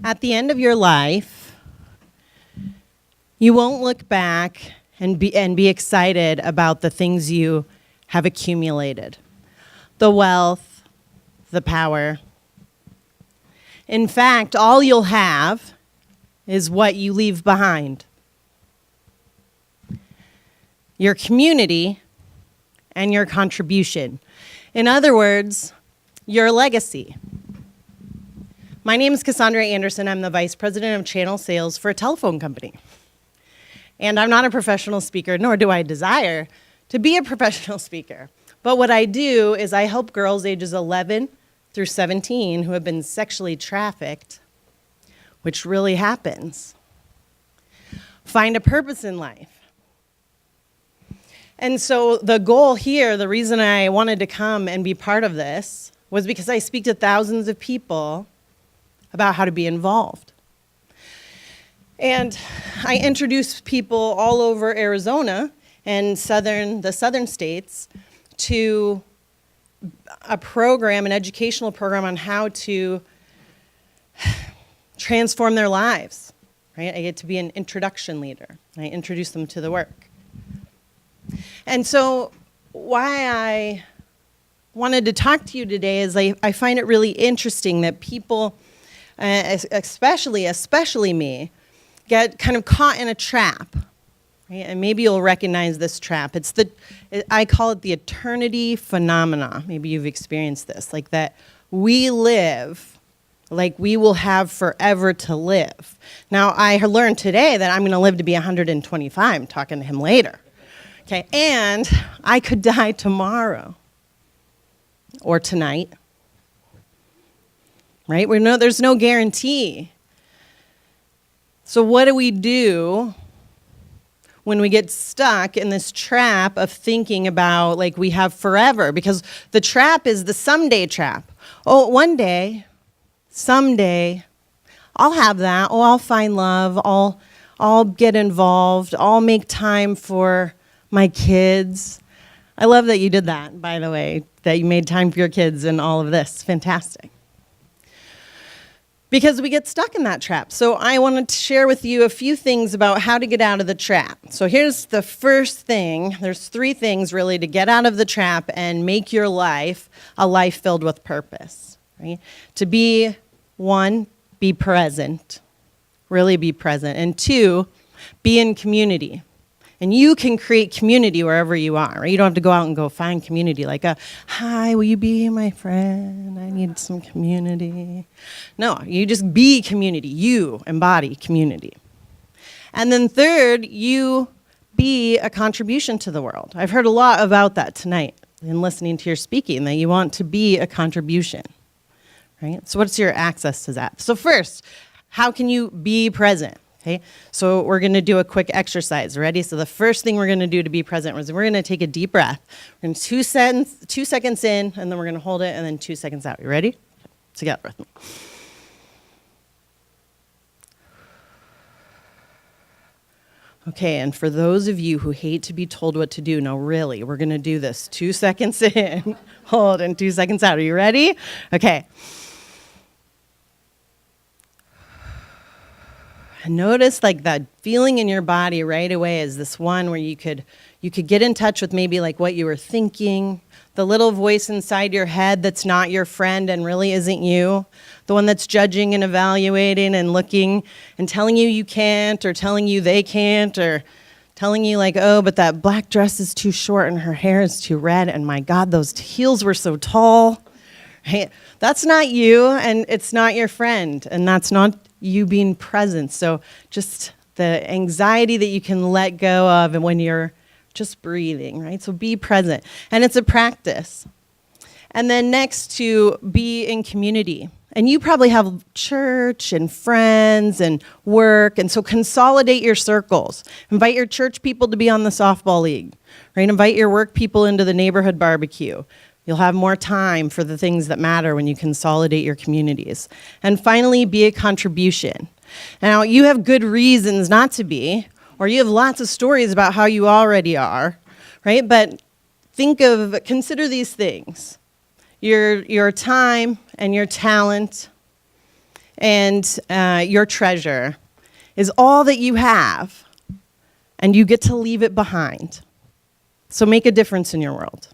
At the end of your life, you won't look back and be excited about the things you have accumulated. The wealth, the power. In fact, all you'll have is what you leave behind. Your community and your contribution. In other words, your legacy. My name is Cassandra Anderson. I'm the Vice President of Channel Sales for a telephone company. And I'm not a professional speaker, nor do I desire to be a professional speaker. But what I do is I help girls ages 11 through 17 who have been sexually trafficked, which really happens, find a purpose in life. And so the goal here, the reason I wanted to come and be part of this, was because I speak to thousands of people about how to be involved. And I introduce people all over Arizona and the southern states to a program, an educational program on how to transform their lives, right? I get to be an introduction leader. I introduce them to the work. And so why I wanted to talk to you today is I find it really interesting that people, especially me, get kind of caught in a trap, right? And maybe you'll recognize this trap. I call it the eternity phenomena. Maybe you've experienced this, like that we live like we will have forever to live. Now, I learned today that I'm going to live to be 125. I'm talking to him later. Okay, and I could die tomorrow or tonight, right? There's no guarantee. So what do we do when we get stuck in this trap of thinking about like we have forever? Because the trap is the someday trap. Oh, one day, someday, I'll have that. Oh, I'll find love. I'll get involved. I'll make time for my kids. I love that you did that, by the way, that you made time for your kids and all of this. Fantastic. Because we get stuck in that trap. So I wanted to share with you a few things about how to get out of the trap. So here's the first thing. There's 3 things really to get out of the trap and make your life a life filled with purpose. Right? To be, 1, be present. Really be present. And 2, be in community. And you can create community wherever you are, right? You don't have to go out and go find community like hi, will you be my friend? I need some community. No, you just be community. You embody community. And then 3rd, you be a contribution to the world. I've heard a lot about that tonight in listening to your speaking, that you want to be a contribution, right? So what's your access to that? So first, how can you be present? Okay, so we're going to do a quick exercise. Ready? So the first thing we're going to do to be present is we're going to take a deep breath. We're going to 2 seconds in, and then we're going to hold it, and then 2 seconds out. You ready? Together with me. Okay, and for those of you who hate to be told what to do, no, really, we're going to do this. 2 seconds in, hold, and 2 seconds out. Are you ready? Okay. Notice like that feeling in your body right away is this one where you could get in touch with maybe like what you were thinking, the little voice inside your head that's not your friend and really isn't you, the one that's judging and evaluating and looking and telling you can't, or telling you they can't, or telling you like, oh, but that black dress is too short and her hair is too red, and my God, those heels were so tall. Right? That's not you, and it's not your friend, and that's not you being present. So just the anxiety that you can let go of and when you're just breathing, right? So be present. And it's a practice. And then next, to be in community. And you probably have church and friends and work, and so consolidate your circles. Invite your church people to be on the softball league, right? Invite your work people into the neighborhood barbecue. You'll have more time for the things that matter when you consolidate your communities. And finally, be a contribution. Now, you have good reasons not to be, or you have lots of stories about how you already are, right? But consider these things. Your time and your talent and your treasure is all that you have, and you get to leave it behind. So make a difference in your world.